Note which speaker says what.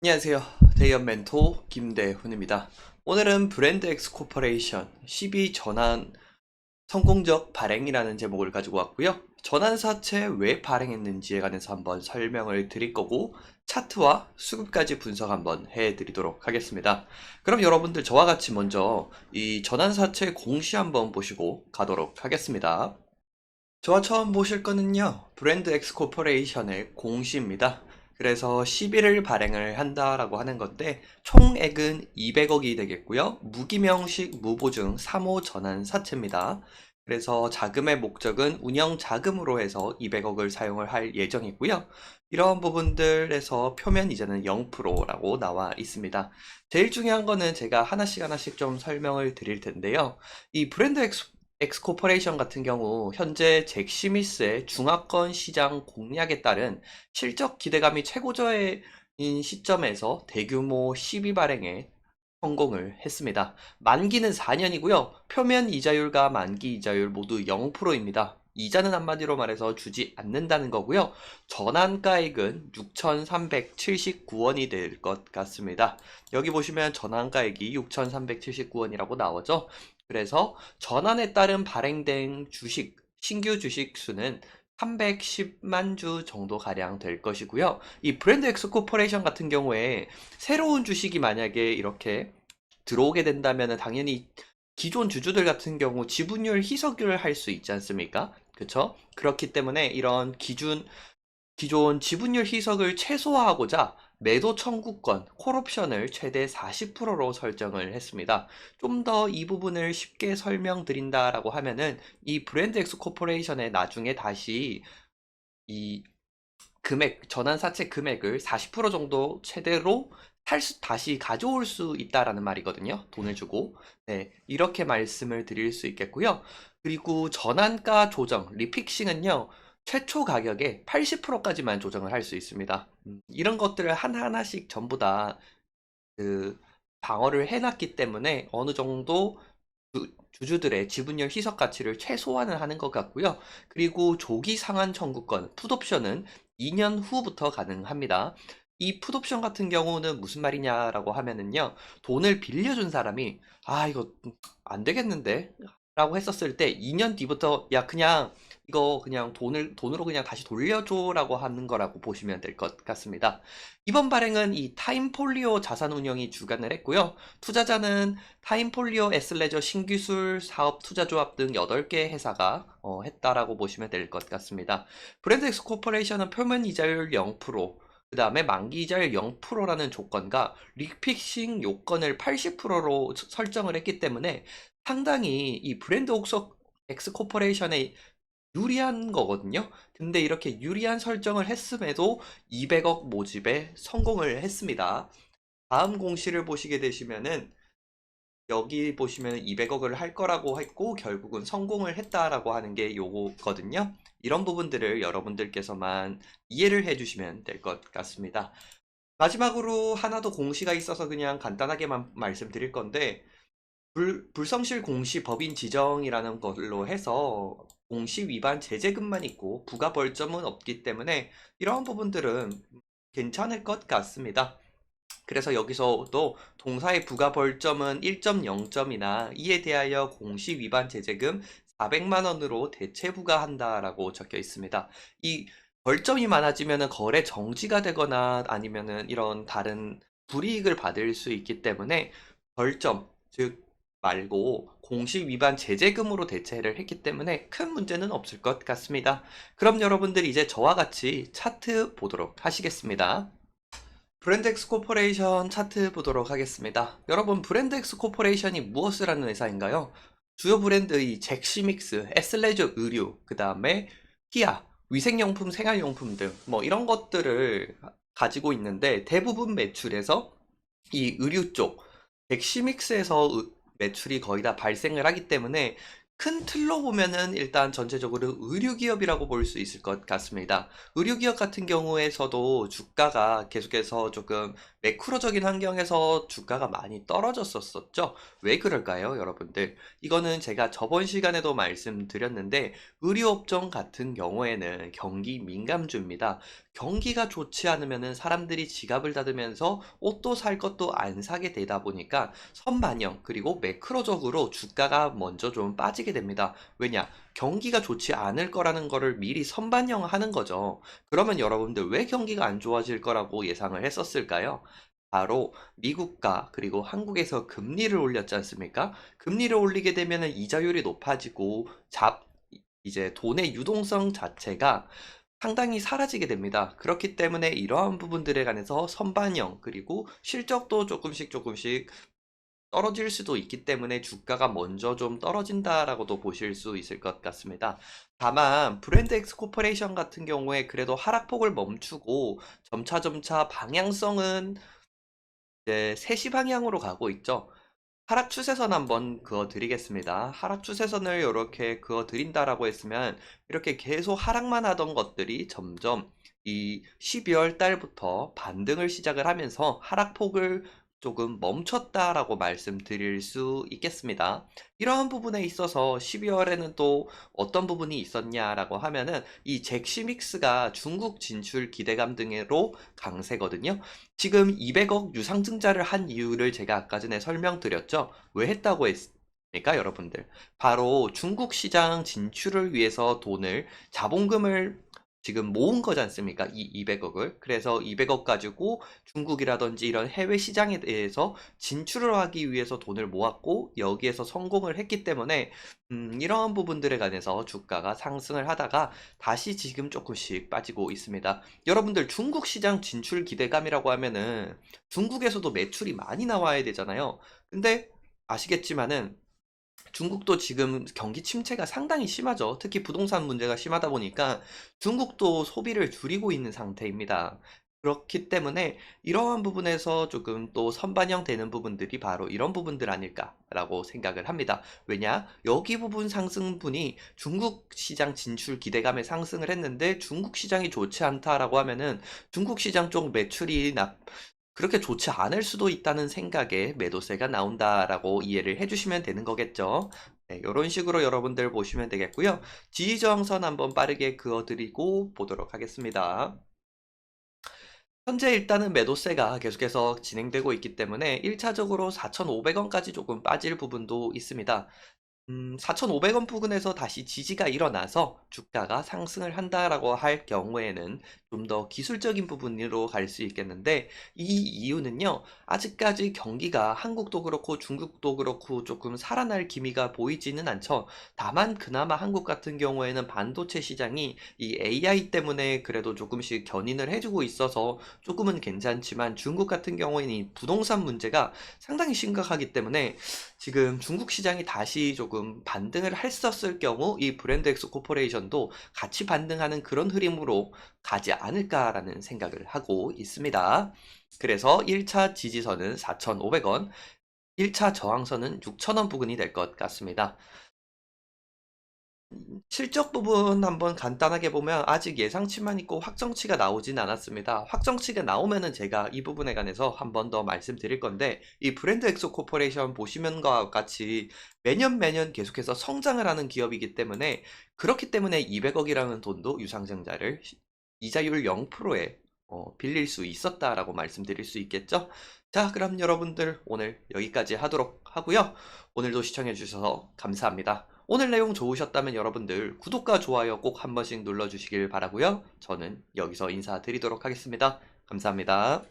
Speaker 1: 안녕하세요. 대연 멘토 김대훈입니다. 오늘은 브랜드 엑스 코퍼레이션 12 전환 성공적 발행이라는 제목을 가지고 왔고요. 전환사채 왜 발행했는지에 관해서 한번 설명을 드릴 거고 차트와 수급까지 분석 한번 해드리도록 하겠습니다. 그럼 여러분들 저와 같이 먼저 이 전환사채 공시 한번 보시고 가도록 하겠습니다. 저와 처음 보실 거는요, 브랜드 엑스 코퍼레이션의 공시입니다. 그래서 11을 발행을 한다라고 하는 건데, 총액은 200억이 되겠고요. 무기명식 무보증 3호 전환 사채입니다. 그래서 자금의 목적은 운영 자금으로 해서 200억을 사용을 할 예정이고요. 이런 부분들에서 표면 이자는 0%라고 나와 있습니다. 제일 중요한 거는 제가 하나씩 좀 설명을 드릴 텐데요. 이 브랜드 엑스코퍼레이션 같은 경우 현재 잭 시미스의 중화권 시장 공략에 따른 실적 기대감이 최고조인 시점에서 대규모 12 발행에 성공을 했습니다. 만기는 4년이고요. 표면 이자율과 만기 이자율 모두 0%입니다. 이자는 한마디로 말해서 주지 않는다는 거고요. 전환가액은 6,379원이 될 것 같습니다. 여기 보시면 전환가액이 6,379원이라고 나오죠. 그래서 전환에 따른 발행된 주식, 신규 주식 수는 310만 주 정도 가량 될 것이고요. 이 브랜드 엑스 코퍼레이션 같은 경우에 새로운 주식이 만약에 이렇게 들어오게 된다면 당연히 기존 주주들 같은 경우 지분율 희석을 할 수 있지 않습니까? 그쵸? 그렇기 때문에 이런 기존 지분율 희석을 최소화하고자 매도 청구권, 콜옵션을 최대 40%로 설정을 했습니다. 좀 더 이 부분을 쉽게 설명드린다라고 하면은 이 브랜드 엑스 코퍼레이션에 나중에 다시 이 전환 사채 금액을 40% 정도 최대로 다시 가져올 수 있다라는 말이거든요. 돈을 주고. 네, 이렇게 말씀을 드릴 수 있겠고요. 그리고 전환가 조정, 리픽싱은요, 최초 가격의 80%까지만 조정을 할 수 있습니다. 이런 것들을 하나하나씩 전부 다 그 방어를 해놨기 때문에 어느 정도 주주들의 지분율 희석 가치를 최소화는 하는 것 같고요. 그리고 조기 상환 청구권, 풋옵션은 2년 후부터 가능합니다. 이 풋옵션 같은 경우는 무슨 말이냐라고 하면은요, 돈을 빌려준 사람이, 이거 안 되겠는데? 라고 했었을 때 2년 뒤부터, 야, 그냥, 이거 그냥 돈으로 그냥 다시 돌려줘라고 하는 거라고 보시면 될 것 같습니다. 이번 발행은 이 타임폴리오 자산운용이 주관을 했고요. 투자자는 타임폴리오 에슬레저 신기술 사업 투자조합 등 8개 회사가 했다라고 보시면 될 것 같습니다. 브랜드엑스 코퍼레이션은 표면 이자율 0%, 그 다음에 만기 이자율 0%라는 조건과 리픽싱 요건을 80%로 설정을 했기 때문에 상당히 이 브랜드 엑스 코퍼레이션에 유리한 거거든요. 근데 이렇게 유리한 설정을 했음에도 200억 모집에 성공을 했습니다. 다음 공시를 보시게 되시면은 여기 보시면 200억을 할 거라고 했고 결국은 성공을 했다라고 하는 게 요거거든요. 이런 부분들을 여러분들께서만 이해를 해주시면 될 것 같습니다. 마지막으로 하나 더 공시가 있어서 그냥 간단하게만 말씀드릴 건데 불성실 공시 법인 지정이라는 걸로 해서 공시 위반 제재금만 있고 부가 벌점은 없기 때문에 이런 부분들은 괜찮을 것 같습니다. 그래서 여기서도 동사의 부가 벌점은 1.0점이나 이에 대하여 공시 위반 제재금 400만 원으로 대체 부과한다라고 적혀 있습니다. 이 벌점이 많아지면 거래 정지가 되거나 아니면은 이런 다른 불이익을 받을 수 있기 때문에 벌점, 즉 말고 공시 위반 제재금으로 대체를 했기 때문에 큰 문제는 없을 것 같습니다. 그럼 여러분들 이제 저와 같이 차트 보도록 하시겠습니다. 브랜드엑스 코퍼레이션 차트 보도록 하겠습니다. 여러분, 브랜드엑스 코퍼레이션이 무엇을 하는 회사인가요? 주요 브랜드의 잭시믹스, 에슬레저 의류, 그 다음에 히아, 위생용품, 생활용품 등 뭐 이런 것들을 가지고 있는데 대부분 매출에서 이 의류 쪽, 잭시믹스에서 매출이 거의 다 발생을 하기 때문에 큰 틀로 보면은 일단 전체적으로 의류기업이라고 볼 수 있을 것 같습니다. 의류기업 같은 경우에서도 주가가 계속해서 조금 매크로적인 환경에서 주가가 많이 떨어졌었죠. 왜 그럴까요, 여러분들? 이거는 제가 저번 시간에도 말씀드렸는데 의류업종 같은 경우에는 경기 민감주입니다. 경기가 좋지 않으면은 사람들이 지갑을 닫으면서 옷도 살 것도 안 사게 되다 보니까 선반영 그리고 매크로적으로 주가가 먼저 좀 빠지게 됩니다. 왜냐? 경기가 좋지 않을 거라는 거를 미리 선반영하는 거죠. 그러면 여러분들 왜 경기가 안 좋아질 거라고 예상을 했었을까요? 바로 미국과 그리고 한국에서 금리를 올렸지 않습니까? 금리를 올리게 되면 이자율이 높아지고 이제 돈의 유동성 자체가 상당히 사라지게 됩니다. 그렇기 때문에 이러한 부분들에 관해서 선반영 그리고 실적도 조금씩 떨어질 수도 있기 때문에 주가가 먼저 좀 떨어진다라고도 보실 수 있을 것 같습니다. 다만 브랜드 엑스 코퍼레이션 같은 경우에 그래도 하락폭을 멈추고 점차 방향성은 이제 세시 방향으로 가고 있죠. 하락 추세선 한번 그어 드리겠습니다. 하락 추세선을 이렇게 그어 드린다라고 했으면 이렇게 계속 하락만 하던 것들이 점점 이 12월 달부터 반등을 시작을 하면서 하락폭을 조금 멈췄다라고 말씀드릴 수 있겠습니다. 이러한 부분에 있어서 12월에는 또 어떤 부분이 있었냐라고 하면은 이 잭시믹스가 중국 진출 기대감 등으로 강세거든요. 지금 200억 유상증자를 한 이유를 제가 아까 전에 설명드렸죠. 왜 했다고 했습니까, 여러분들? 바로 중국 시장 진출을 위해서 자본금을 지금 모은 거지 않습니까? 이 200억을. 그래서 200억 가지고 중국이라든지 이런 해외 시장에 대해서 진출을 하기 위해서 돈을 모았고 여기에서 성공을 했기 때문에 이러한 부분들에 관해서 주가가 상승을 하다가 다시 지금 조금씩 빠지고 있습니다. 여러분들 중국 시장 진출 기대감이라고 하면은 중국에서도 매출이 많이 나와야 되잖아요. 근데 아시겠지만은 중국도 지금 경기 침체가 상당히 심하죠. 특히 부동산 문제가 심하다 보니까 중국도 소비를 줄이고 있는 상태입니다. 그렇기 때문에 이러한 부분에서 조금 또 선반영되는 부분들이 바로 이런 부분들 아닐까라고 생각을 합니다. 왜냐? 여기 부분 상승분이 중국 시장 진출 기대감에 상승을 했는데 중국 시장이 좋지 않다라고 하면은 중국 시장 쪽 매출이 그렇게 좋지 않을 수도 있다는 생각에 매도세가 나온다라고 이해를 해주시면 되는 거겠죠. 네, 이런 식으로 여러분들 보시면 되겠고요. 지지저항선 한번 빠르게 그어드리고 보도록 하겠습니다. 현재 일단은 매도세가 계속해서 진행되고 있기 때문에 1차적으로 4,500원까지 조금 빠질 부분도 있습니다. 4,500원 부근에서 다시 지지가 일어나서 주가가 상승을 한다라고 할 경우에는 좀 더 기술적인 부분으로 갈 수 있겠는데 이 이유는요. 아직까지 경기가 한국도 그렇고 중국도 그렇고 조금 살아날 기미가 보이지는 않죠. 다만 그나마 한국 같은 경우에는 반도체 시장이 이 AI 때문에 그래도 조금씩 견인을 해주고 있어서 조금은 괜찮지만 중국 같은 경우에는 이 부동산 문제가 상당히 심각하기 때문에 지금 중국 시장이 다시 조금 반등을 했었을 경우 이 브랜드 엑스 코퍼레이션도 같이 반등하는 그런 흐름으로 가지 않을까라는 생각을 하고 있습니다. 그래서 1차 지지선은 4,500원, 1차 저항선은 6,000원 부근이 될 것 같습니다. 실적 부분 한번 간단하게 보면 아직 예상치만 있고 확정치가 나오진 않았습니다. 확정치가 나오면은 제가 이 부분에 관해서 한 번 더 말씀드릴 건데 이 브랜드 엑소 코퍼레이션 보시면과 같이 매년 계속해서 성장을 하는 기업이기 때문에 그렇기 때문에 200억이라는 돈도 유상증자를 이자율 0%에 빌릴 수 있었다라고 말씀드릴 수 있겠죠? 자, 그럼 여러분들 오늘 여기까지 하도록 하고요. 오늘도 시청해 주셔서 감사합니다. 오늘 내용 좋으셨다면 여러분들 구독과 좋아요 꼭 한 번씩 눌러주시길 바라고요. 저는 여기서 인사드리도록 하겠습니다. 감사합니다.